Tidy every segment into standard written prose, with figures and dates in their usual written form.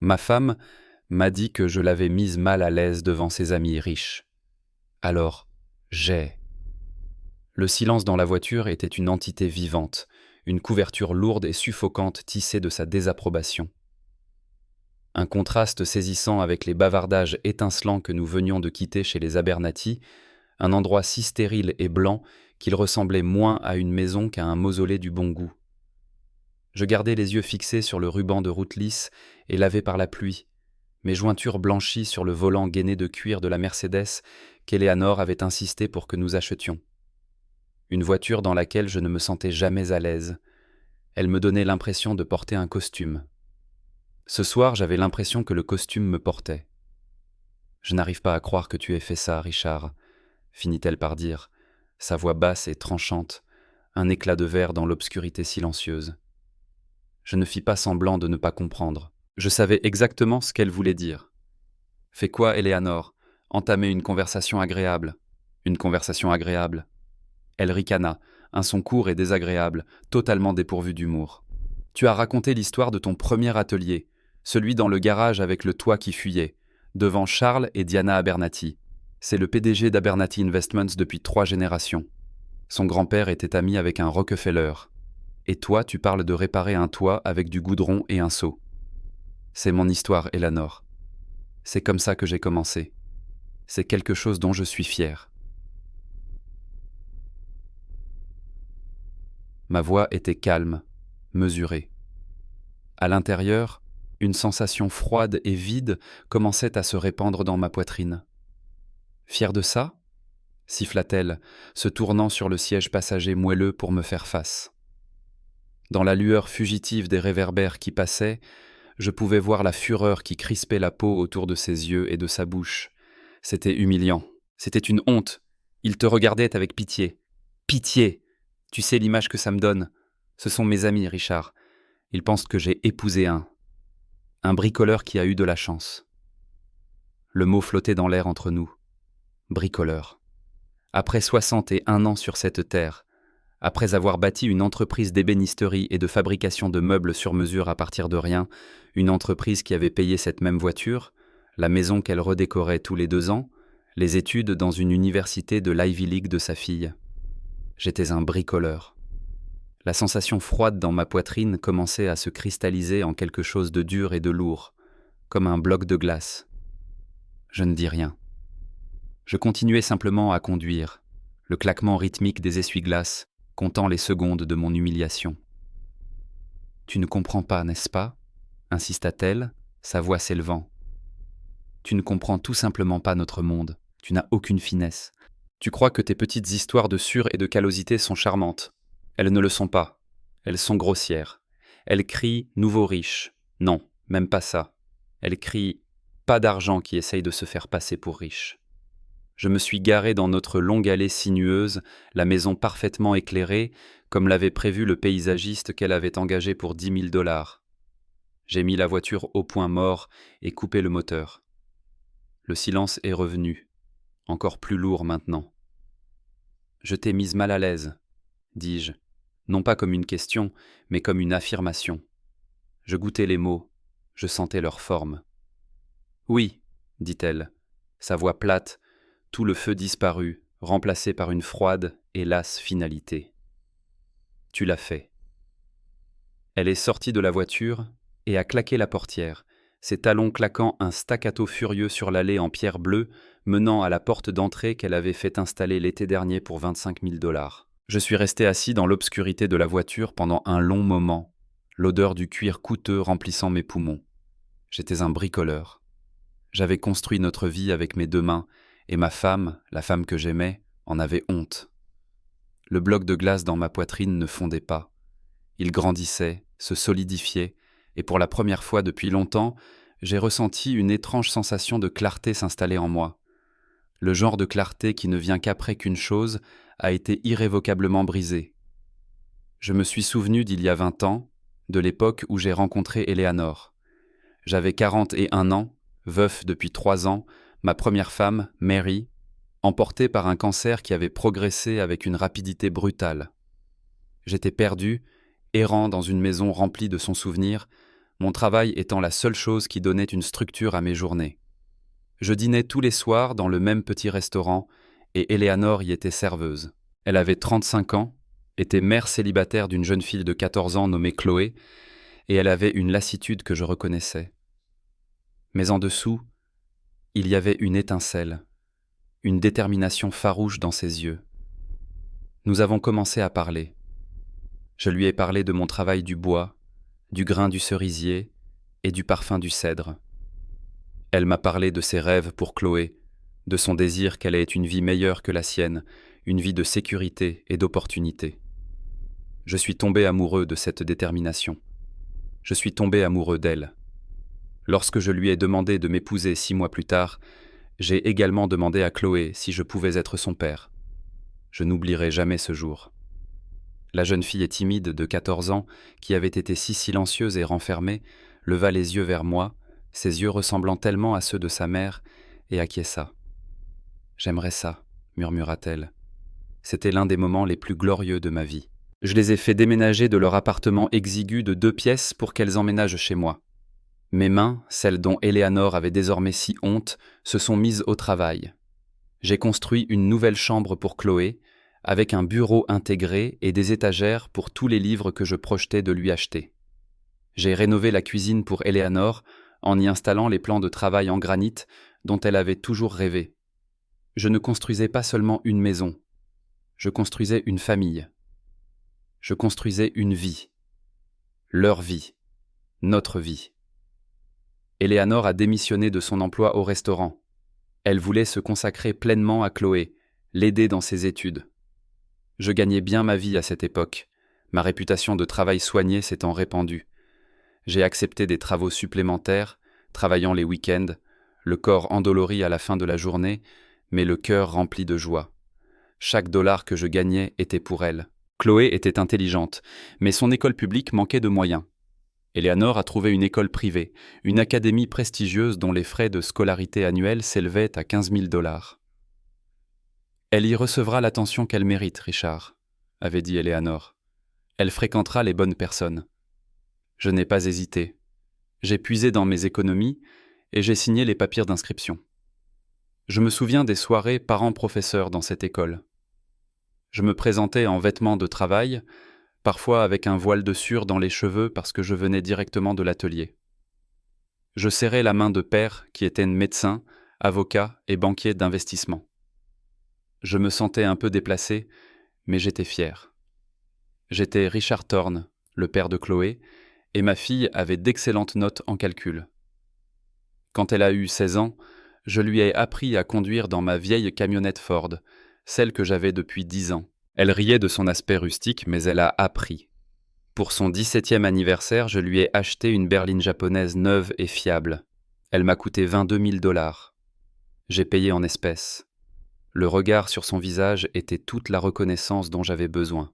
Ma femme m'a dit que je l'avais mise mal à l'aise devant ses amis riches. Alors, j'ai... Le silence dans la voiture était une entité vivante, une couverture lourde et suffocante tissée de sa désapprobation. Un contraste saisissant avec les bavardages étincelants que nous venions de quitter chez les Abernathy, un endroit si stérile et blanc qu'il ressemblait moins à une maison qu'à un mausolée du bon goût. Je gardais les yeux fixés sur le ruban de route lisse et lavé par la pluie, mes jointures blanchies sur le volant gainé de cuir de la Mercedes qu'Eleanor avait insisté pour que nous achetions. Une voiture dans laquelle je ne me sentais jamais à l'aise. Elle me donnait l'impression de porter un costume. Ce soir, j'avais l'impression que le costume me portait. « Je n'arrive pas à croire que tu aies fait ça, Richard », finit-elle par dire, sa voix basse et tranchante, un éclat de verre dans l'obscurité silencieuse. Je ne fis pas semblant de ne pas comprendre. Je savais exactement ce qu'elle voulait dire. « Fais quoi, Eleanor ? Entamer une conversation agréable. » « Une conversation agréable. » Elle ricana, un son court et désagréable, totalement dépourvu d'humour. « Tu as raconté l'histoire de ton premier atelier, celui dans le garage avec le toit qui fuyait, devant Charles et Diana Abernathy. C'est le PDG d'Abernathy Investments depuis 3 générations. Son grand-père était ami avec un Rockefeller. Et toi, tu parles de réparer un toit avec du goudron et un seau. C'est mon histoire, Eleanor. C'est comme ça que j'ai commencé. C'est quelque chose dont je suis fier. » Ma voix était calme, mesurée. À l'intérieur, une sensation froide et vide commençait à se répandre dans ma poitrine. « Fier de ça ?» siffla-t-elle, se tournant sur le siège passager moelleux pour me faire face. Dans la lueur fugitive des réverbères qui passaient, je pouvais voir la fureur qui crispait la peau autour de ses yeux et de sa bouche. C'était humiliant. C'était une honte. Il te regardait avec pitié. Pitié! Tu sais l'image que ça me donne. Ce sont mes amis, Richard. Ils pensent que j'ai épousé un bricoleur qui a eu de la chance. Le mot flottait dans l'air entre nous. Bricoleur. Après 61 ans sur cette terre, après avoir bâti une entreprise d'ébénisterie et de fabrication de meubles sur mesure à partir de rien, une entreprise qui avait payé cette même voiture, la maison qu'elle redécorait tous les 2 ans, les études dans une université de l'Ivy League de sa fille. J'étais un bricoleur. La sensation froide dans ma poitrine commençait à se cristalliser en quelque chose de dur et de lourd, comme un bloc de glace. Je ne dis rien. Je continuais simplement à conduire, le claquement rythmique des essuie-glaces, comptant les secondes de mon humiliation. « Tu ne comprends pas, n'est-ce pas ?» insista-t-elle, sa voix s'élevant. « Tu ne comprends tout simplement pas notre monde. Tu n'as aucune finesse. Tu crois que tes petites histoires de sur et de callosité sont charmantes. Elles ne le sont pas. Elles sont grossières. Elles crient « nouveau riche ». Non, même pas ça. Elles crient « pas d'argent qui essaye de se faire passer pour riche ». Je me suis garé dans notre longue allée sinueuse, la maison parfaitement éclairée, comme l'avait prévu le paysagiste qu'elle avait engagé pour $10 000. J'ai mis la voiture au point mort et coupé le moteur. Le silence est revenu, encore plus lourd maintenant. « Je t'ai mise mal à l'aise », dis-je, non pas comme une question, mais comme une affirmation. Je goûtais les mots, je sentais leur forme. « Oui », dit-elle, sa voix plate, tout le feu disparu, remplacé par une froide et lasse finalité. « Tu l'as fait. » Elle est sortie de la voiture et a claqué la portière, ses talons claquant un staccato furieux sur l'allée en pierre bleue menant à la porte d'entrée qu'elle avait fait installer l'été dernier pour $25 000. Je suis resté assis dans l'obscurité de la voiture pendant un long moment, l'odeur du cuir coûteux remplissant mes poumons. J'étais un bricoleur. J'avais construit notre vie avec mes 2 mains, et ma femme, la femme que j'aimais, en avait honte. Le bloc de glace dans ma poitrine ne fondait pas. Il grandissait, se solidifiait, et pour la première fois depuis longtemps, j'ai ressenti une étrange sensation de clarté s'installer en moi. Le genre de clarté qui ne vient qu'après qu'une chose a été irrévocablement brisée. Je me suis souvenu d'il y a 20 ans, de l'époque où j'ai rencontré Eleanor. J'avais 41 ans, veuf depuis 3 ans, ma première femme, Mary, emportée par un cancer qui avait progressé avec une rapidité brutale. J'étais perdu, errant dans une maison remplie de son souvenir, mon travail étant la seule chose qui donnait une structure à mes journées. Je dînais tous les soirs dans le même petit restaurant et Eleanor y était serveuse. Elle avait 35 ans, était mère célibataire d'une jeune fille de 14 ans nommée Chloé, et elle avait une lassitude que je reconnaissais. Mais en dessous, il y avait une étincelle, une détermination farouche dans ses yeux. Nous avons commencé à parler. Je lui ai parlé de mon travail du bois, du grain du cerisier et du parfum du cèdre. Elle m'a parlé de ses rêves pour Chloé, de son désir qu'elle ait une vie meilleure que la sienne, une vie de sécurité et d'opportunité. Je suis tombé amoureux de cette détermination. Je suis tombé amoureux d'elle. Lorsque je lui ai demandé de m'épouser 6 mois plus tard, j'ai également demandé à Chloé si je pouvais être son père. Je n'oublierai jamais ce jour. La jeune fille timide de 14 ans, qui avait été si silencieuse et renfermée, leva les yeux vers moi, ses yeux ressemblant tellement à ceux de sa mère, et acquiesça. « J'aimerais ça », murmura-t-elle. C'était l'un des moments les plus glorieux de ma vie. Je les ai fait déménager de leur appartement exigu de 2 pièces pour qu'elles emménagent chez moi. Mes mains, celles dont Eleanor avait désormais si honte, se sont mises au travail. J'ai construit une nouvelle chambre pour Chloé, avec un bureau intégré et des étagères pour tous les livres que je projetais de lui acheter. J'ai rénové la cuisine pour Eleanor en y installant les plans de travail en granit dont elle avait toujours rêvé. Je ne construisais pas seulement une maison, je construisais une famille. Je construisais une vie. Leur vie. Notre vie. Eleanor a démissionné de son emploi au restaurant. Elle voulait se consacrer pleinement à Chloé, l'aider dans ses études. Je gagnais bien ma vie à cette époque, ma réputation de travail soigné s'étant répandue. J'ai accepté des travaux supplémentaires, travaillant les week-ends, le corps endolori à la fin de la journée, mais le cœur rempli de joie. Chaque dollar que je gagnais était pour elle. Chloé était intelligente, mais son école publique manquait de moyens. Eleanor a trouvé une école privée, une académie prestigieuse dont les frais de scolarité annuels s'élevaient à 15 000 $. Elle y recevra l'attention qu'elle mérite, Richard, avait dit Eleanor. Elle fréquentera les bonnes personnes. Je n'ai pas hésité. J'ai puisé dans mes économies et j'ai signé les papiers d'inscription. Je me souviens des soirées parents-professeurs dans cette école. Je me présentais en vêtements de travail, parfois avec un voile de sûre dans les cheveux parce que je venais directement de l'atelier. Je serrais la main de père qui était médecin, avocat et banquier d'investissement. Je me sentais un peu déplacé, mais j'étais fier. J'étais Richard Thorne, le père de Chloé, et ma fille avait d'excellentes notes en calcul. Quand elle a eu 16 ans, je lui ai appris à conduire dans ma vieille camionnette Ford, celle que j'avais depuis 10 ans. Elle riait de son aspect rustique, mais elle a appris. Pour son 17e anniversaire, je lui ai acheté une berline japonaise neuve et fiable. Elle m'a coûté 22 000 $. J'ai payé en espèces. Le regard sur son visage était toute la reconnaissance dont j'avais besoin.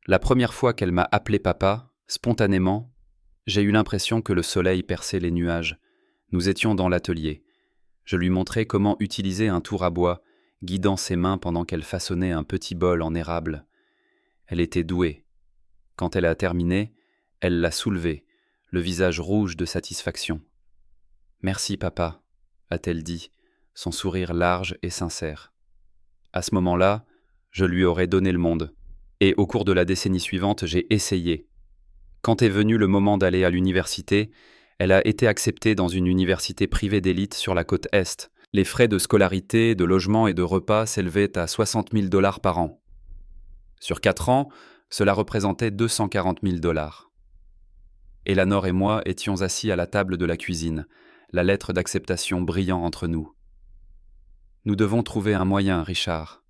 La première fois qu'elle m'a appelé papa, spontanément, j'ai eu l'impression que le soleil perçait les nuages. Nous étions dans l'atelier. Je lui montrais comment utiliser un tour à bois, guidant ses mains pendant qu'elle façonnait un petit bol en érable. Elle était douée. Quand elle a terminé, elle l'a soulevé, le visage rouge de satisfaction. « Merci, papa », a-t-elle dit, son sourire large et sincère. À ce moment-là, je lui aurais donné le monde. Et au cours de la décennie suivante, j'ai essayé. Quand est venu le moment d'aller à l'université, elle a été acceptée dans une université privée d'élite sur la côte Est. Les frais de scolarité, de logement et de repas s'élevaient à 60 000 $ par an. Sur 4 ans, cela représentait 240 000 $. Eleanor et moi étions assis à la table de la cuisine, la lettre d'acceptation brillant entre nous. « Nous devons trouver un moyen, Richard, »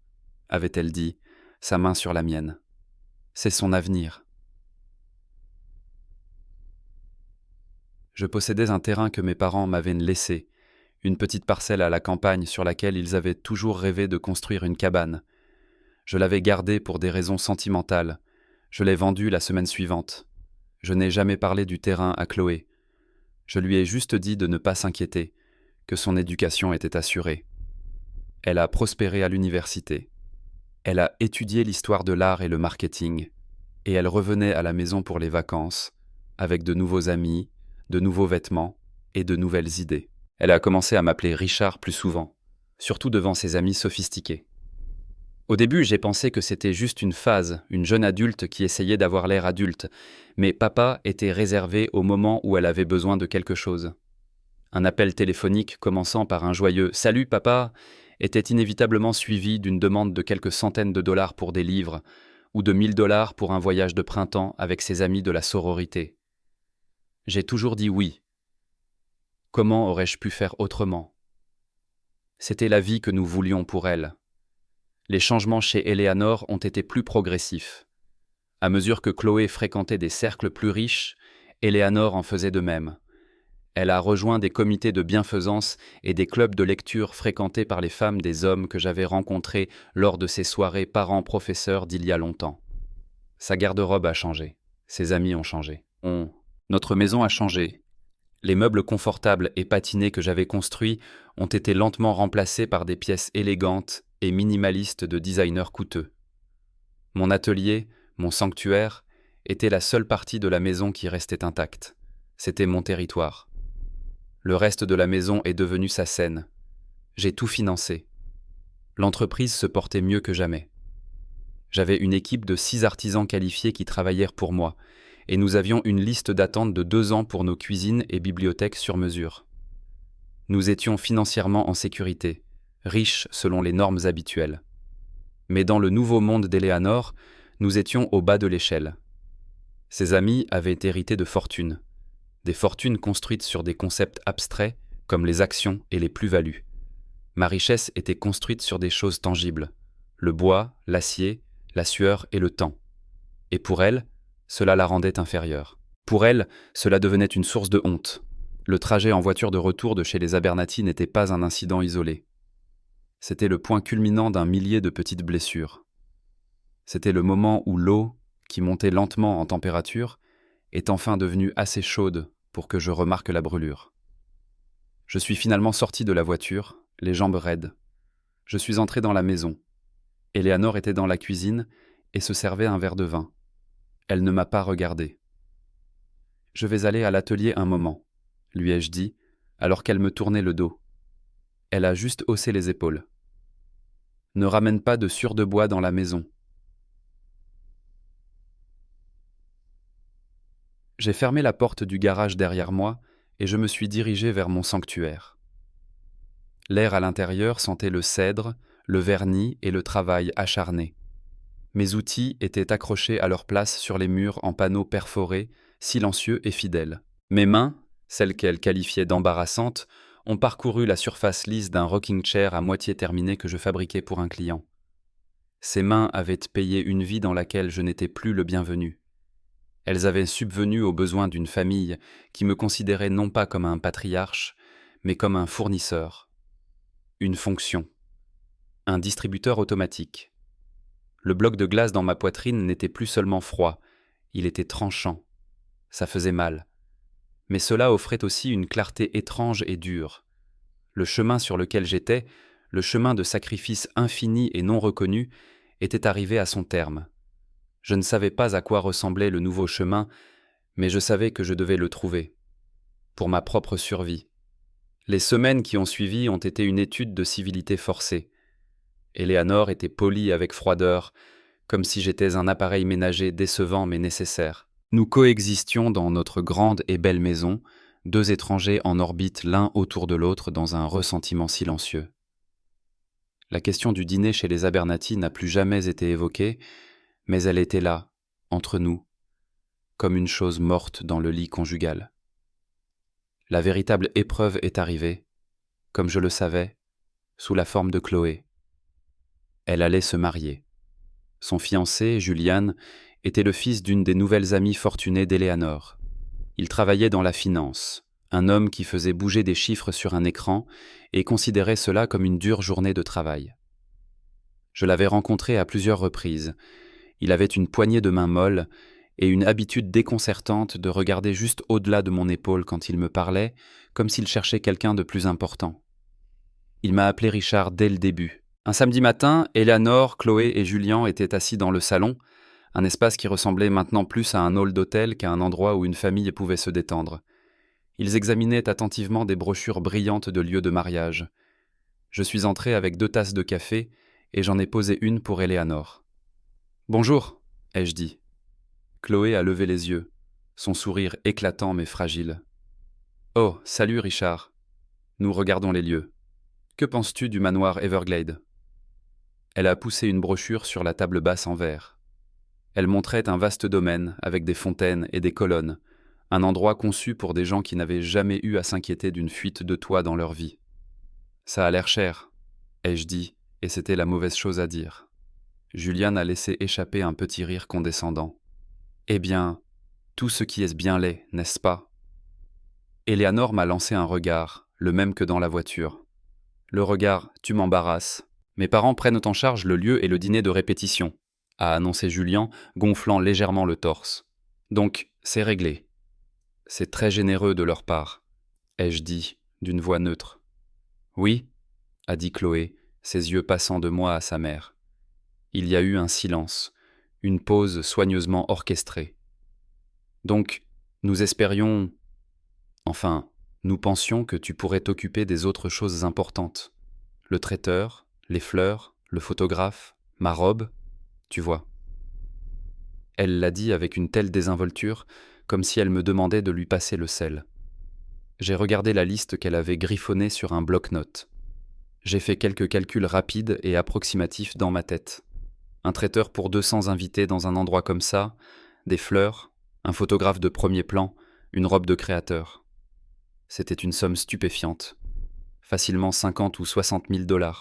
avait-elle dit, sa main sur la mienne. « C'est son avenir. » Je possédais un terrain que mes parents m'avaient laissé, une petite parcelle à la campagne sur laquelle ils avaient toujours rêvé de construire une cabane. Je l'avais gardée pour des raisons sentimentales. Je l'ai vendue la semaine suivante. Je n'ai jamais parlé du terrain à Chloé. Je lui ai juste dit de ne pas s'inquiéter, que son éducation était assurée. Elle a prospéré à l'université. Elle a étudié l'histoire de l'art et le marketing, et elle revenait à la maison pour les vacances, avec de nouveaux amis, de nouveaux vêtements et de nouvelles idées. Elle a commencé à m'appeler Richard plus souvent, surtout devant ses amis sophistiqués. Au début, j'ai pensé que c'était juste une phase, une jeune adulte qui essayait d'avoir l'air adulte, mais papa était réservé au moment où elle avait besoin de quelque chose. Un appel téléphonique commençant par un joyeux « Salut papa !» était inévitablement suivi d'une demande de quelques centaines de dollars pour des livres, ou de 1000 dollars pour un voyage de printemps avec ses amis de la sororité. J'ai toujours dit oui. Comment aurais-je pu faire autrement ? C'était la vie que nous voulions pour elle. Les changements chez Eleanor ont été plus progressifs. À mesure que Chloé fréquentait des cercles plus riches, Eleanor en faisait de même. Elle a rejoint des comités de bienfaisance et des clubs de lecture fréquentés par les femmes des hommes que j'avais rencontrés lors de ces soirées parents-professeurs d'il y a longtemps. Sa garde-robe a changé, ses amis ont changé. Notre maison a changé. Les meubles confortables et patinés que j'avais construits ont été lentement remplacés par des pièces élégantes et minimalistes de designers coûteux. Mon atelier, mon sanctuaire, était la seule partie de la maison qui restait intacte. C'était mon territoire. Le reste de la maison est devenu sa scène. J'ai tout financé. L'entreprise se portait mieux que jamais. J'avais une équipe de 6 artisans qualifiés qui travaillèrent pour moi, et nous avions une liste d'attente de 2 ans pour nos cuisines et bibliothèques sur mesure. Nous étions financièrement en sécurité, riches selon les normes habituelles. Mais dans le nouveau monde d'Eleanor, nous étions au bas de l'échelle. Ses amis avaient hérité de fortunes. Des fortunes construites sur des concepts abstraits comme les actions et les plus-values. Ma richesse était construite sur des choses tangibles, le bois, l'acier, la sueur et le temps. Et pour elle, cela la rendait inférieure. Pour elle, cela devenait une source de honte. Le trajet en voiture de retour de chez les Abernathy n'était pas un incident isolé. C'était le point culminant d'un millier de petites blessures. C'était le moment où l'eau, qui montait lentement en température, est enfin devenue assez chaude pour que je remarque la brûlure. Je suis finalement sorti de la voiture, les jambes raides. Je suis entré dans la maison. Eleanor était dans la cuisine et se servait un verre de vin. Elle ne m'a pas regardé. « Je vais aller à l'atelier un moment », lui ai-je dit, alors qu'elle me tournait le dos. Elle a juste haussé les épaules. « Ne ramène pas de sciure de bois dans la maison. » J'ai fermé la porte du garage derrière moi et je me suis dirigé vers mon sanctuaire. L'air à l'intérieur sentait le cèdre, le vernis et le travail acharné. Mes outils étaient accrochés à leur place sur les murs en panneaux perforés, silencieux et fidèles. Mes mains, celles qu'elle qualifiait d'embarrassantes, ont parcouru la surface lisse d'un rocking chair à moitié terminé que je fabriquais pour un client. Ces mains avaient payé une vie dans laquelle je n'étais plus le bienvenu. Elles avaient subvenu aux besoins d'une famille qui me considérait non pas comme un patriarche, mais comme un fournisseur. Une fonction. Un distributeur automatique. Le bloc de glace dans ma poitrine n'était plus seulement froid, il était tranchant. Ça faisait mal. Mais cela offrait aussi une clarté étrange et dure. Le chemin sur lequel j'étais, le chemin de sacrifice infini et non reconnu, était arrivé à son terme. Je ne savais pas à quoi ressemblait le nouveau chemin, mais je savais que je devais le trouver. Pour ma propre survie. Les semaines qui ont suivi ont été une étude de civilité forcée. Eleanor était polie avec froideur, comme si j'étais un appareil ménager décevant mais nécessaire. Nous coexistions dans notre grande et belle maison, 2 étrangers en orbite l'un autour de l'autre dans un ressentiment silencieux. La question du dîner chez les Abernathy n'a plus jamais été évoquée, mais elle était là, entre nous, comme une chose morte dans le lit conjugal. La véritable épreuve est arrivée, comme je le savais, sous la forme de Chloé. Elle allait se marier. Son fiancé, Julian, était le fils d'une des nouvelles amies fortunées d'Eleanor. Il travaillait dans la finance, un homme qui faisait bouger des chiffres sur un écran et considérait cela comme une dure journée de travail. Je l'avais rencontré à plusieurs reprises. Il avait une poignée de main molle et une habitude déconcertante de regarder juste au-delà de mon épaule quand il me parlait, comme s'il cherchait quelqu'un de plus important. Il m'a appelé Richard dès le début. Un samedi matin, Eleanor, Chloé et Julian étaient assis dans le salon, un espace qui ressemblait maintenant plus à un hall d'hôtel qu'à un endroit où une famille pouvait se détendre. Ils examinaient attentivement des brochures brillantes de lieux de mariage. Je suis entré avec 2 tasses de café et j'en ai posé une pour Eleanor. « Bonjour », ai-je dit. Chloé a levé les yeux, son sourire éclatant mais fragile. « Oh, salut Richard. Nous regardons les lieux. Que penses-tu du manoir Everglade ?» Elle a poussé une brochure sur la table basse en verre. Elle montrait un vaste domaine avec des fontaines et des colonnes, un endroit conçu pour des gens qui n'avaient jamais eu à s'inquiéter d'une fuite de toit dans leur vie. « Ça a l'air cher », ai-je dit, et c'était la mauvaise chose à dire. Julian a laissé échapper un petit rire condescendant. « Eh bien, tout ce qui est bien laid, n'est-ce pas ?» Eleanor m'a lancé un regard, le même que dans la voiture. Le regard « tu m'embarrasses ». Mes parents prennent en charge le lieu et le dîner de répétition, a annoncé Julian, gonflant légèrement le torse. Donc, c'est réglé. C'est très généreux de leur part, ai-je dit, d'une voix neutre. Oui, a dit Chloé, ses yeux passant de moi à sa mère. Il y a eu un silence, une pause soigneusement orchestrée. Donc, nous espérions... Enfin, nous pensions que tu pourrais t'occuper des autres choses importantes. Le traiteur, les fleurs, le photographe, ma robe, tu vois. Elle l'a dit avec une telle désinvolture, comme si elle me demandait de lui passer le sel. J'ai regardé la liste qu'elle avait griffonnée sur un bloc-notes. J'ai fait quelques calculs rapides et approximatifs dans ma tête. Un traiteur pour 200 invités dans un endroit comme ça, des fleurs, un photographe de premier plan, une robe de créateur. C'était une somme stupéfiante. Facilement 50 ou 60 000 $.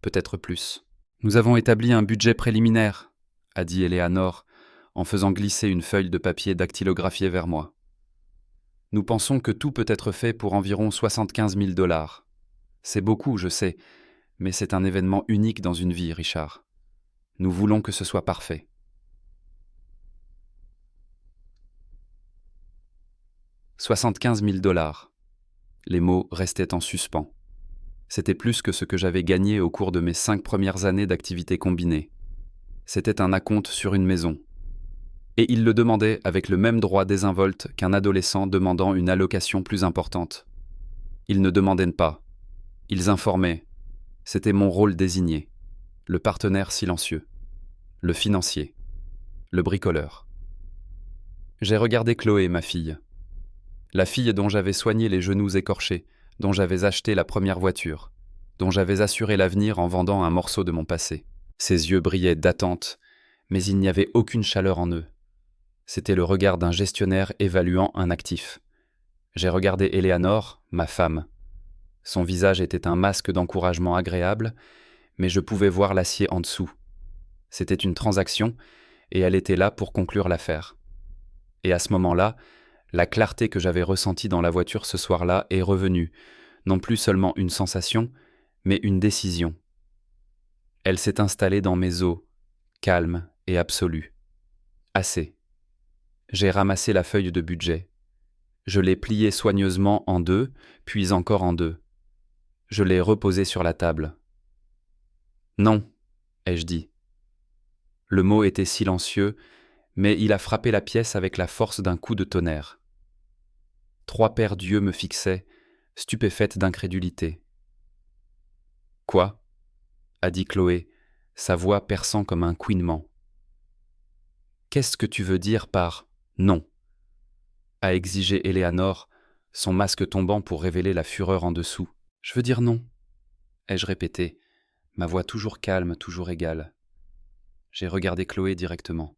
Peut-être plus. Nous avons établi un budget préliminaire, a dit Eleanor, en faisant glisser une feuille de papier dactylographiée vers moi. Nous pensons que tout peut être fait pour environ 75 000 $. C'est beaucoup, je sais, mais c'est un événement unique dans une vie, Richard. Nous voulons que ce soit parfait. « 75 000 $. Les mots restaient en suspens. C'était plus que ce que j'avais gagné au cours de mes 5 premières années d'activité combinée. C'était un acompte sur une maison. Et il le demandait avec le même droit désinvolte qu'un adolescent demandant une allocation plus importante. Ils ne demandaient pas. Ils informaient. C'était mon rôle désigné. Le partenaire silencieux. Le financier. Le bricoleur. J'ai regardé Chloé, ma fille. La fille dont j'avais soigné les genoux écorchés, dont j'avais acheté la première voiture, dont j'avais assuré l'avenir en vendant un morceau de mon passé. Ses yeux brillaient d'attente, mais il n'y avait aucune chaleur en eux. C'était le regard d'un gestionnaire évaluant un actif. J'ai regardé Eleanor, ma femme. Son visage était un masque d'encouragement agréable, mais je pouvais voir l'acier en dessous. C'était une transaction, et elle était là pour conclure l'affaire. Et à ce moment-là, la clarté que j'avais ressentie dans la voiture ce soir-là est revenue, non plus seulement une sensation, mais une décision. Elle s'est installée dans mes os, calme et absolue. Assez. J'ai ramassé la feuille de budget. Je l'ai pliée soigneusement en 2, puis encore en 2. Je l'ai reposée sur la table. « Non », ai-je dit. Le mot était silencieux, mais il a frappé la pièce avec la force d'un coup de tonnerre. 3 paires d'yeux me fixaient, stupéfaite d'incrédulité. « Quoi ?» a dit Chloé, sa voix perçant comme un couinement. « Qu'est-ce que tu veux dire par « non » a exigé Eleanor, son masque tombant pour révéler la fureur en dessous. « Je veux dire non », ai-je répété, ma voix toujours calme, toujours égale. J'ai regardé Chloé directement.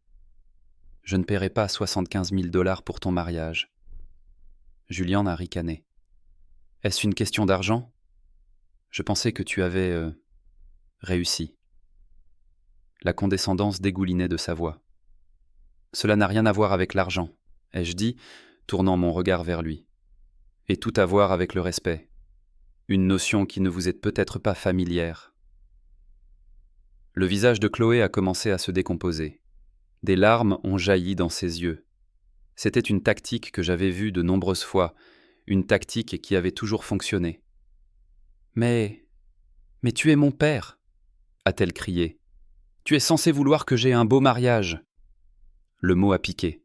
« Je ne paierai pas 75 000 $ pour ton mariage. » Julian a ricané. « Est-ce une question d'argent ? Je pensais que tu avais... réussi. » La condescendance dégoulinait de sa voix. « Cela n'a rien à voir avec l'argent, » ai-je dit, tournant mon regard vers lui. « Et tout à voir avec le respect. Une notion qui ne vous est peut-être pas familière. » Le visage de Chloé a commencé à se décomposer. Des larmes ont jailli dans ses yeux. C'était une tactique que j'avais vue de nombreuses fois, une tactique qui avait toujours fonctionné. « Mais tu es mon père !» a-t-elle crié. « Tu es censé vouloir que j'aie un beau mariage !» Le mot a piqué.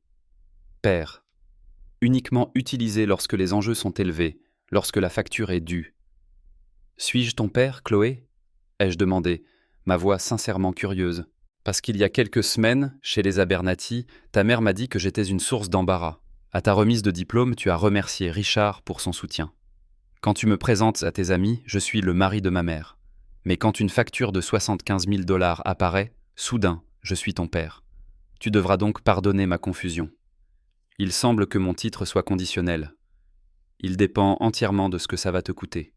Père. uniquement utilisé lorsque les enjeux sont élevés, lorsque la facture est due. Suis-je ton père, Chloé ? Ai-je demandé, ma voix sincèrement curieuse. Parce qu'il y a quelques semaines, chez les Abernathy, ta mère m'a dit que j'étais une source d'embarras. À ta remise de diplôme, tu as remercié Richard pour son soutien. Quand tu me présentes à tes amis, je suis le mari de ma mère. Mais quand une facture de 75 000 $ apparaît, soudain, je suis ton père. Tu devras donc pardonner ma confusion. Il semble que mon titre soit conditionnel. Il dépend entièrement de ce que ça va te coûter.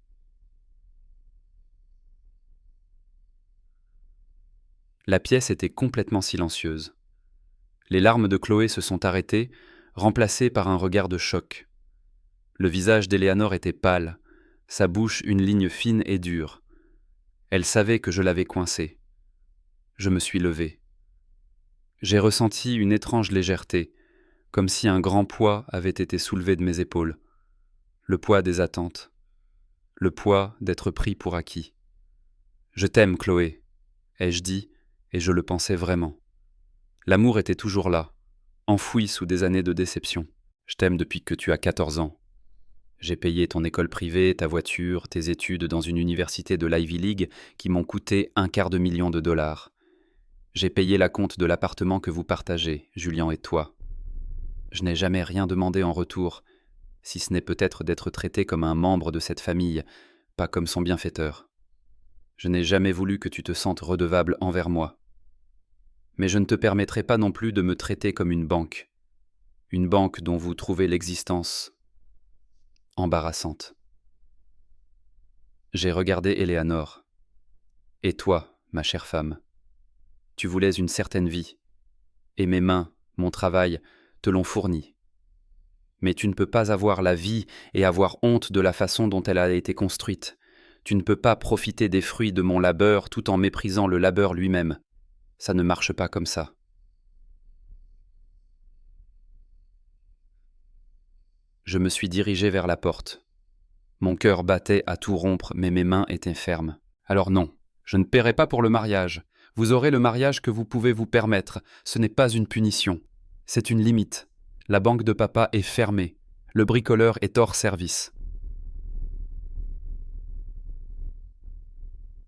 La pièce était complètement silencieuse. Les larmes de Chloé se sont arrêtées, remplacées par un regard de choc. Le visage d'Éléanore était pâle, sa bouche une ligne fine et dure. Elle savait que je l'avais coincée. Je me suis levé. J'ai ressenti une étrange légèreté, comme si un grand poids avait été soulevé de mes épaules. Le poids des attentes. Le poids d'être pris pour acquis. « Je t'aime, Chloé », ai-je dit, et je le pensais vraiment. L'amour était toujours là, enfoui sous des années de déception. Je t'aime depuis que tu as 14 ans. J'ai payé ton école privée, ta voiture, tes études dans une université de l'Ivy League qui m'ont coûté $250 000. J'ai payé la compte de l'appartement que vous partagez, Julien et toi. Je n'ai jamais rien demandé en retour, si ce n'est peut-être d'être traité comme un membre de cette famille, pas comme son bienfaiteur. Je n'ai jamais voulu que tu te sentes redevable envers moi. Mais je ne te permettrai pas non plus de me traiter comme une banque dont vous trouvez l'existence embarrassante. J'ai regardé Éléanore. Et toi, ma chère femme, tu voulais une certaine vie, et mes mains, mon travail, te l'ont fournie. Mais tu ne peux pas avoir la vie et avoir honte de la façon dont elle a été construite. Tu ne peux pas profiter des fruits de mon labeur tout en méprisant le labeur lui-même. Ça ne marche pas comme ça. Je me suis dirigé vers la porte. Mon cœur battait à tout rompre, mais mes mains étaient fermes. Alors non, je ne paierai pas pour le mariage. Vous aurez le mariage que vous pouvez vous permettre. Ce n'est pas une punition. C'est une limite. La banque de papa est fermée. Le bricoleur est hors service.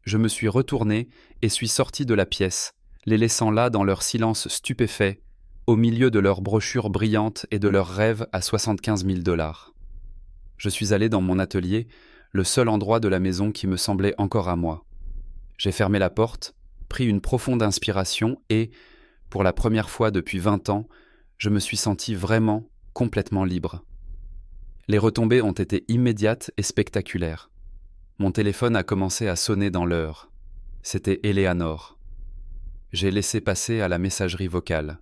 Je me suis retourné et suis sorti de la pièce, les laissant là dans leur silence stupéfait, au milieu de leurs brochures brillantes et de leurs rêves à 75 000 $. Je suis allé dans mon atelier, le seul endroit de la maison qui me semblait encore à moi. J'ai fermé la porte, pris une profonde inspiration et, pour la première fois depuis 20 ans, je me suis senti vraiment, complètement libre. Les retombées ont été immédiates et spectaculaires. Mon téléphone a commencé à sonner dans l'heure. C'était Éléanore. J'ai laissé passer à la messagerie vocale.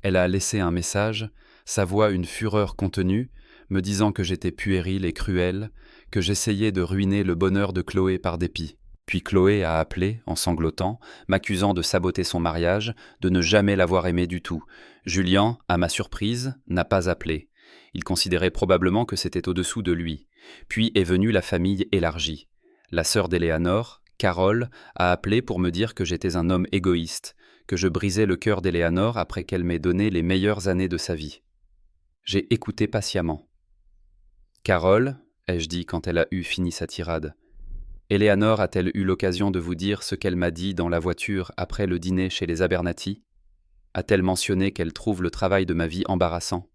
Elle a laissé un message, sa voix une fureur contenue, me disant que j'étais puéril et cruel, que j'essayais de ruiner le bonheur de Chloé par dépit. Puis Chloé a appelé, en sanglotant, m'accusant de saboter son mariage, de ne jamais l'avoir aimé du tout. Julien, à ma surprise, n'a pas appelé. Il considérait probablement que c'était au-dessous de lui. Puis est venue la famille élargie. La sœur d'Éléanore, Carole, a appelé pour me dire que j'étais un homme égoïste, que je brisais le cœur d'Éléanore après qu'elle m'ait donné les meilleures années de sa vie. J'ai écouté patiemment. « Carole, ai-je dit quand elle a eu fini sa tirade, Éléanore a-t-elle eu l'occasion de vous dire ce qu'elle m'a dit dans la voiture après le dîner chez les Abernathy? A-t-elle mentionné qu'elle trouve le travail de ma vie embarrassant? »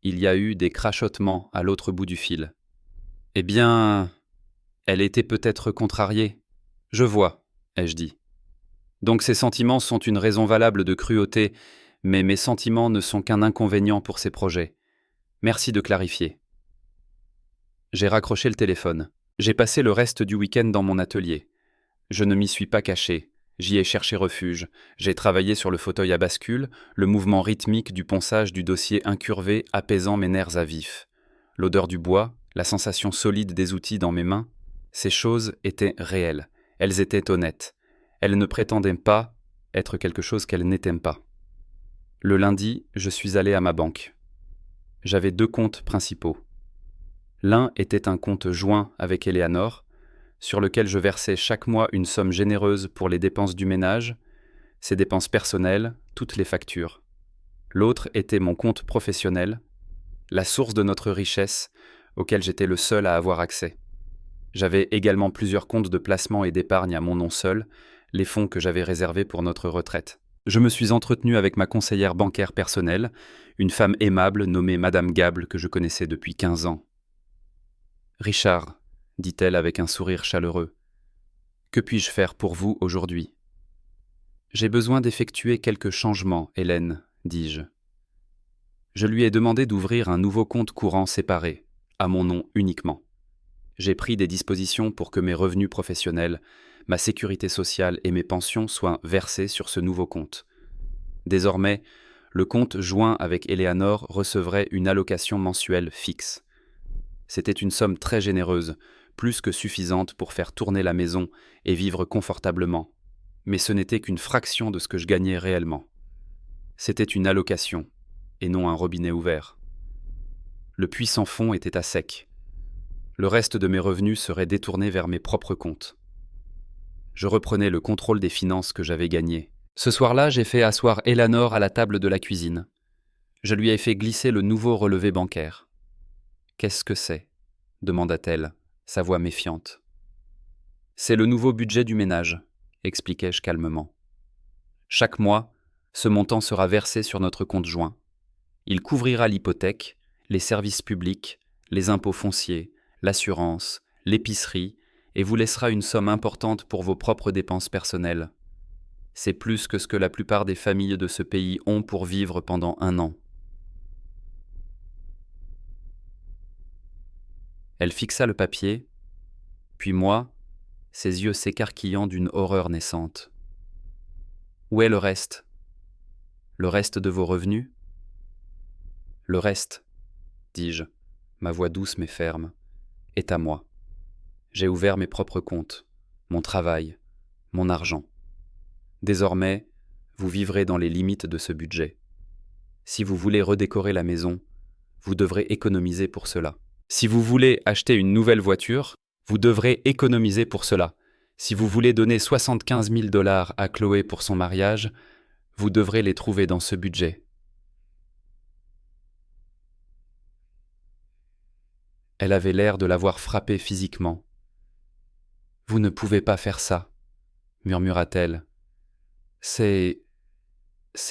Il y a eu des crachotements à l'autre bout du fil. « Eh bien, elle était peut-être contrariée. Je vois, ai-je dit. Donc ses sentiments sont une raison valable de cruauté, mais mes sentiments ne sont qu'un inconvénient pour ses projets. Merci de clarifier. » J'ai raccroché le téléphone. J'ai passé le reste du week-end dans mon atelier. Je ne m'y suis pas caché. J'y ai cherché refuge. J'ai travaillé sur le fauteuil à bascule, le mouvement rythmique du ponçage du dossier incurvé apaisant mes nerfs à vif. L'odeur du bois, la sensation solide des outils dans mes mains, ces choses étaient réelles. Elles étaient honnêtes. Elles ne prétendaient pas être quelque chose qu'elles n'étaient pas. Le lundi, je suis allé à ma banque. J'avais 2 comptes principaux. L'un était un compte joint avec Éléanore, sur lequel je versais chaque mois une somme généreuse pour les dépenses du ménage, ses dépenses personnelles, toutes les factures. L'autre était mon compte professionnel, la source de notre richesse, auquel j'étais le seul à avoir accès. J'avais également plusieurs comptes de placement et d'épargne à mon nom seul, les fonds que j'avais réservés pour notre retraite. Je me suis entretenu avec ma conseillère bancaire personnelle, une femme aimable nommée Madame Gable que je connaissais depuis 15 ans. « Richard, dit-elle avec un sourire chaleureux, que puis-je faire pour vous aujourd'hui ? » « J'ai besoin d'effectuer quelques changements, Hélène, dis-je. Je lui ai demandé d'ouvrir un nouveau compte courant séparé, à mon nom uniquement. J'ai pris des dispositions pour que mes revenus professionnels, ma sécurité sociale et mes pensions soient versés sur ce nouveau compte. Désormais, le compte joint avec Éléanore recevrait une allocation mensuelle fixe. C'était une somme très généreuse, plus que suffisante pour faire tourner la maison et vivre confortablement, mais ce n'était qu'une fraction de ce que je gagnais réellement. C'était une allocation, et non un robinet ouvert. Le puits sans fond était à sec. Le reste de mes revenus serait détourné vers mes propres comptes. Je reprenais le contrôle des finances que j'avais gagnées. Ce soir-là, j'ai fait asseoir Éléanore à la table de la cuisine. Je lui ai fait glisser le nouveau relevé bancaire. « Qu'est-ce que c'est » demanda-t-elle, sa voix méfiante. « C'est le nouveau budget du ménage, » expliquai-je calmement. « Chaque mois, ce montant sera versé sur notre compte joint. Il couvrira l'hypothèque, les services publics, les impôts fonciers, l'assurance, l'épicerie, et vous laissera une somme importante pour vos propres dépenses personnelles. C'est plus que ce que la plupart des familles de ce pays ont pour vivre pendant 1 an. » Elle fixa le papier, puis moi, ses yeux s'écarquillant d'une horreur naissante. « Où est le reste ? Le reste de vos revenus ? » ?»« Le reste, dis-je, ma voix douce mais ferme, est à moi. J'ai ouvert mes propres comptes, mon travail, mon argent. Désormais, vous vivrez dans les limites de ce budget. Si vous voulez redécorer la maison, vous devrez économiser pour cela. Si vous voulez acheter une nouvelle voiture, vous devrez économiser pour cela. Si vous voulez donner 75 000 $ à Chloé pour son mariage, vous devrez les trouver dans ce budget. Elle avait l'air de l'avoir frappé physiquement. « Vous ne pouvez pas faire ça, » murmura-t-elle. « C'est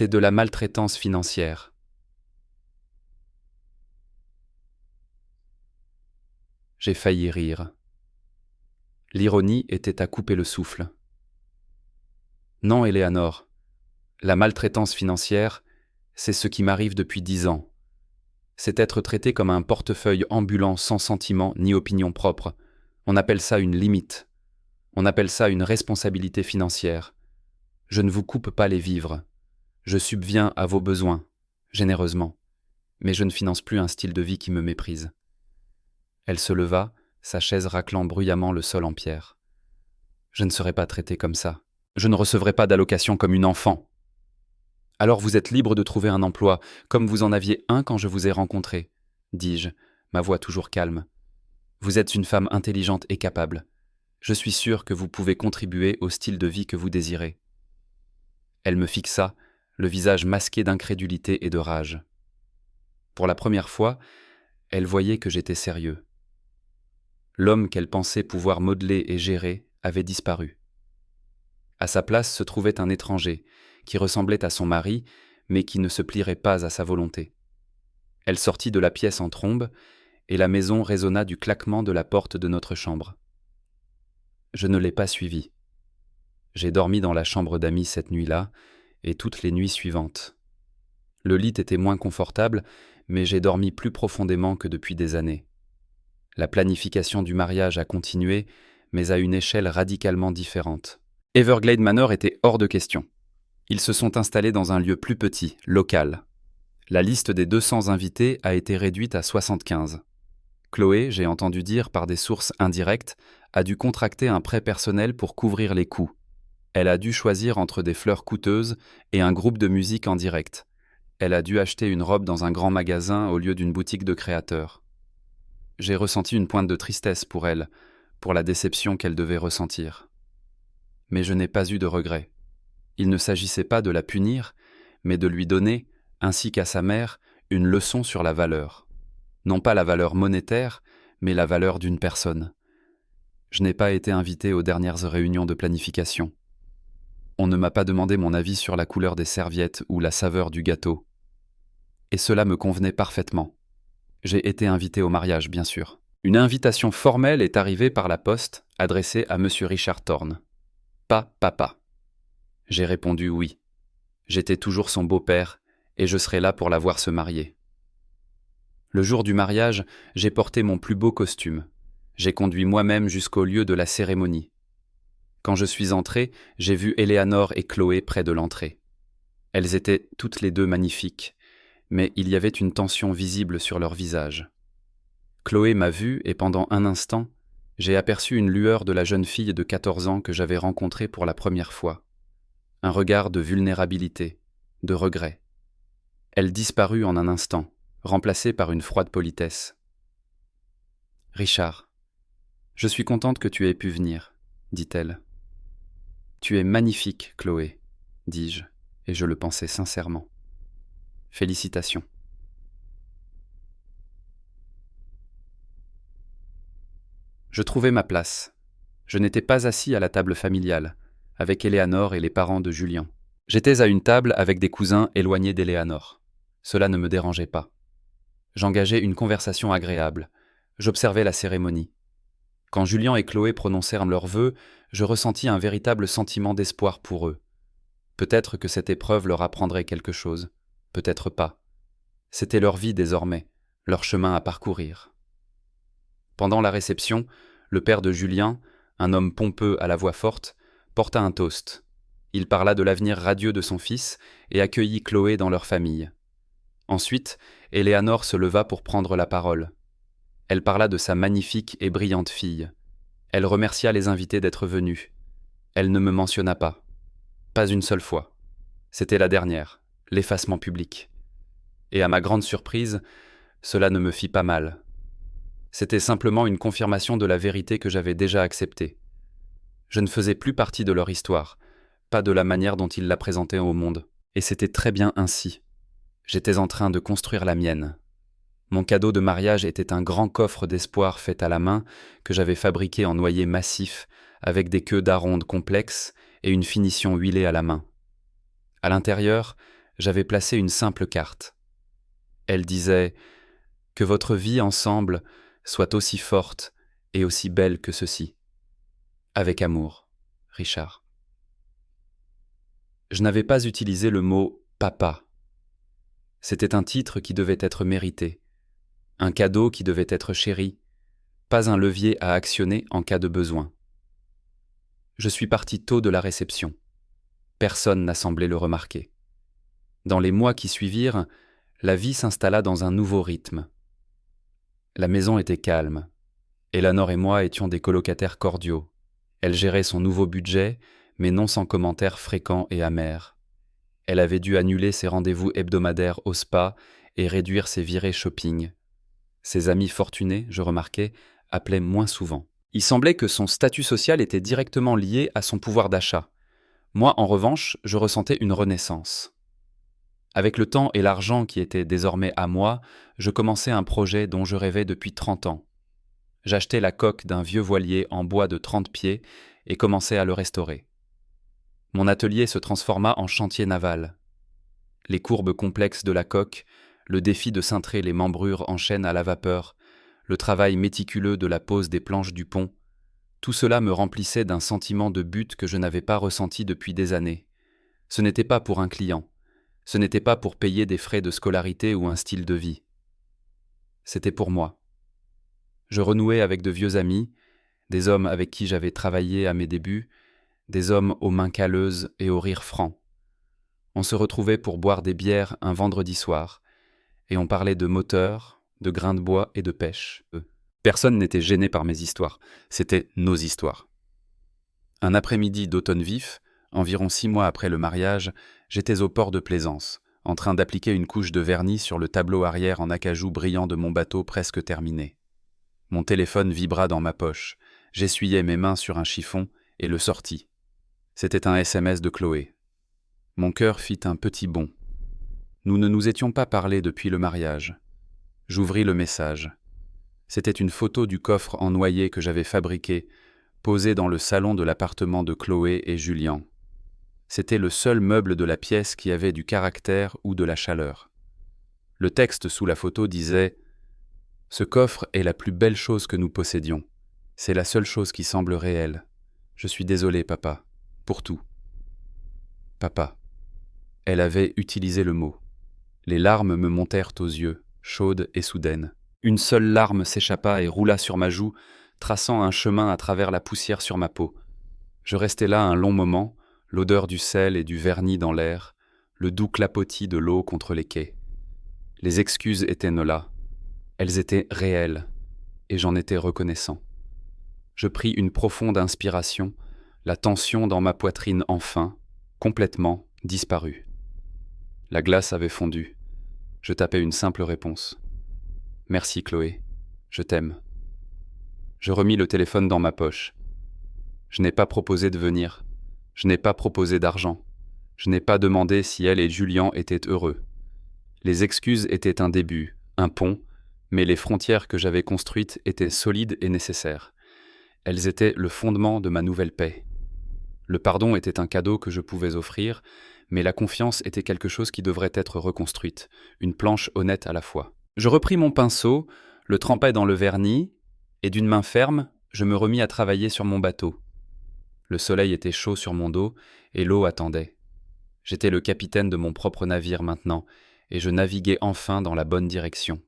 de la maltraitance financière. » J'ai failli rire. L'ironie était à couper le souffle. « Non, Éléanore, la maltraitance financière, c'est ce qui m'arrive depuis 10 ans. C'est être traité comme un portefeuille ambulant sans sentiment ni opinion propre. On appelle ça une limite. On appelle ça une responsabilité financière. Je ne vous coupe pas les vivres. Je subviens à vos besoins, généreusement. Mais je ne finance plus un style de vie qui me méprise. » Elle se leva, sa chaise raclant bruyamment le sol en pierre. « Je ne serai pas traité comme ça. Je ne recevrai pas d'allocation comme une enfant. » « Alors vous êtes libre de trouver un emploi, comme vous en aviez un quand je vous ai rencontré, » dis-je, ma voix toujours calme. « Vous êtes une femme intelligente et capable. Je suis sûr que vous pouvez contribuer au style de vie que vous désirez. » Elle me fixa, le visage masqué d'incrédulité et de rage. Pour la première fois, elle voyait que j'étais sérieux. L'homme qu'elle pensait pouvoir modeler et gérer avait disparu. À sa place se trouvait un étranger, qui ressemblait à son mari, mais qui ne se plierait pas à sa volonté. Elle sortit de la pièce en trombe, et la maison résonna du claquement de la porte de notre chambre. Je ne l'ai pas suivie. J'ai dormi dans la chambre d'amis cette nuit-là, et toutes les nuits suivantes. Le lit était moins confortable, mais j'ai dormi plus profondément que depuis des années. La planification du mariage a continué, mais à une échelle radicalement différente. Everglade Manor était hors de question. Ils se sont installés dans un lieu plus petit, local. La liste des 200 invités a été réduite à 75. Chloé, j'ai entendu dire par des sources indirectes, a dû contracter un prêt personnel pour couvrir les coûts. Elle a dû choisir entre des fleurs coûteuses et un groupe de musique en direct. Elle a dû acheter une robe dans un grand magasin au lieu d'une boutique de créateurs. J'ai ressenti une pointe de tristesse pour elle, pour la déception qu'elle devait ressentir. Mais je n'ai pas eu de regrets. Il ne s'agissait pas de la punir, mais de lui donner, ainsi qu'à sa mère, une leçon sur la valeur. Non pas la valeur monétaire, mais la valeur d'une personne. Je n'ai pas été invité aux dernières réunions de planification. On ne m'a pas demandé mon avis sur la couleur des serviettes ou la saveur du gâteau. Et cela me convenait parfaitement. J'ai été invité au mariage, bien sûr. Une invitation formelle est arrivée par la poste, adressée à M. Richard Thorne. Pas papa. J'ai répondu oui. J'étais toujours son beau-père, et je serais là pour la voir se marier. Le jour du mariage, j'ai porté mon plus beau costume. J'ai conduit moi-même jusqu'au lieu de la cérémonie. Quand je suis entré, j'ai vu Éléanore et Chloé près de l'entrée. Elles étaient toutes les deux magnifiques, mais il y avait une tension visible sur leurs visages. Chloé m'a vu et pendant un instant, j'ai aperçu une lueur de la jeune fille de 14 ans que j'avais rencontrée pour la première fois. Un regard de vulnérabilité, de regret. Elle disparut en un instant, remplacée par une froide politesse. « Richard, je suis contente que tu aies pu venir, dit-elle. « Tu es magnifique, Chloé, dis-je, et je le pensais sincèrement. Félicitations. » Je trouvais ma place. Je n'étais pas assis à la table familiale, avec Éléanore et les parents de Julien. J'étais à une table avec des cousins éloignés d'Éléanore. Cela ne me dérangeait pas. J'engageais une conversation agréable. J'observais la cérémonie. Quand Julien et Chloé prononcèrent leurs vœux, je ressentis un véritable sentiment d'espoir pour eux. Peut-être que cette épreuve leur apprendrait quelque chose, peut-être pas. C'était leur vie désormais, leur chemin à parcourir. Pendant la réception, le père de Julien, un homme pompeux à la voix forte, porta un toast. Il parla de l'avenir radieux de son fils et accueillit Chloé dans leur famille. Ensuite, Éléanore se leva pour prendre la parole. Elle parla de sa magnifique et brillante fille. Elle remercia les invités d'être venus. Elle ne me mentionna pas. Pas une seule fois. C'était la dernière, l'effacement public. Et à ma grande surprise, cela ne me fit pas mal. C'était simplement une confirmation de la vérité que j'avais déjà acceptée. Je ne faisais plus partie de leur histoire, pas de la manière dont ils la présentaient au monde. Et c'était très bien ainsi. J'étais en train de construire la mienne. Mon cadeau de mariage était un grand coffre d'espoir fait à la main que j'avais fabriqué en noyer massif avec des queues d'arondes complexes et une finition huilée à la main. À l'intérieur, j'avais placé une simple carte. Elle disait « Que votre vie ensemble soit aussi forte et aussi belle que ceci. Avec amour, Richard. » Je n'avais pas utilisé le mot « papa ». C'était un titre qui devait être mérité, un cadeau qui devait être chéri, pas un levier à actionner en cas de besoin. Je suis parti tôt de la réception. Personne n'a semblé le remarquer. Dans les mois qui suivirent, la vie s'installa dans un nouveau rythme. La maison était calme. Éléanore et moi étions des colocataires cordiaux. Elle gérait son nouveau budget, mais non sans commentaires fréquents et amers. Elle avait dû annuler ses rendez-vous hebdomadaires au spa et réduire ses virées shopping. Ses amis fortunés, je remarquais, appelaient moins souvent. Il semblait que son statut social était directement lié à son pouvoir d'achat. Moi, en revanche, je ressentais une renaissance. Avec le temps et l'argent qui étaient désormais à moi, je commençais un projet dont je rêvais depuis 30 ans. J'achetais la coque d'un vieux voilier en bois de 30 pieds et commençais à le restaurer. Mon atelier se transforma en chantier naval. Les courbes complexes de la coque, le défi de cintrer les membrures en chaîne à la vapeur, le travail méticuleux de la pose des planches du pont, tout cela me remplissait d'un sentiment de but que je n'avais pas ressenti depuis des années. Ce n'était pas pour un client, ce n'était pas pour payer des frais de scolarité ou un style de vie. C'était pour moi. Je renouais avec de vieux amis, des hommes avec qui j'avais travaillé à mes débuts, des hommes aux mains calleuses et aux rires francs. On se retrouvait pour boire des bières un vendredi soir, et on parlait de moteurs, de grains de bois et de pêche. Personne n'était gêné par mes histoires, c'était nos histoires. Un après-midi d'automne vif, environ 6 mois après le mariage, j'étais au port de Plaisance, en train d'appliquer une couche de vernis sur le tableau arrière en acajou brillant de mon bateau presque terminé. Mon téléphone vibra dans ma poche, j'essuyai mes mains sur un chiffon et le sortis. C'était un SMS de Chloé. Mon cœur fit un petit bond. Nous ne nous étions pas parlé depuis le mariage. J'ouvris le message. C'était une photo du coffre en noyer que j'avais fabriqué, posé dans le salon de l'appartement de Chloé et Julien. C'était le seul meuble de la pièce qui avait du caractère ou de la chaleur. Le texte sous la photo disait « Ce coffre est la plus belle chose que nous possédions. C'est la seule chose qui semble réelle. Je suis désolé, papa, pour tout. » Papa. Elle avait utilisé le mot. Les larmes me montèrent aux yeux, chaudes et soudaines. Une seule larme s'échappa et roula sur ma joue, traçant un chemin à travers la poussière sur ma peau. Je restai là un long moment, l'odeur du sel et du vernis dans l'air, le doux clapotis de l'eau contre les quais. Les excuses étaient là. Elles étaient réelles, et j'en étais reconnaissant. Je pris une profonde inspiration, la tension dans ma poitrine enfin, complètement disparue. La glace avait fondu. Je tapais une simple réponse. « Merci Chloé, je t'aime. » Je remis le téléphone dans ma poche. Je n'ai pas proposé de venir. Je n'ai pas proposé d'argent. Je n'ai pas demandé si elle et Julien étaient heureux. Les excuses étaient un début, un pont, mais les frontières que j'avais construites étaient solides et nécessaires. Elles étaient le fondement de ma nouvelle paix. Le pardon était un cadeau que je pouvais offrir, mais la confiance était quelque chose qui devrait être reconstruite, une planche honnête à la fois. Je repris mon pinceau, le trempai dans le vernis, et d'une main ferme, je me remis à travailler sur mon bateau. Le soleil était chaud sur mon dos, et l'eau attendait. J'étais le capitaine de mon propre navire maintenant, et je naviguais enfin dans la bonne direction.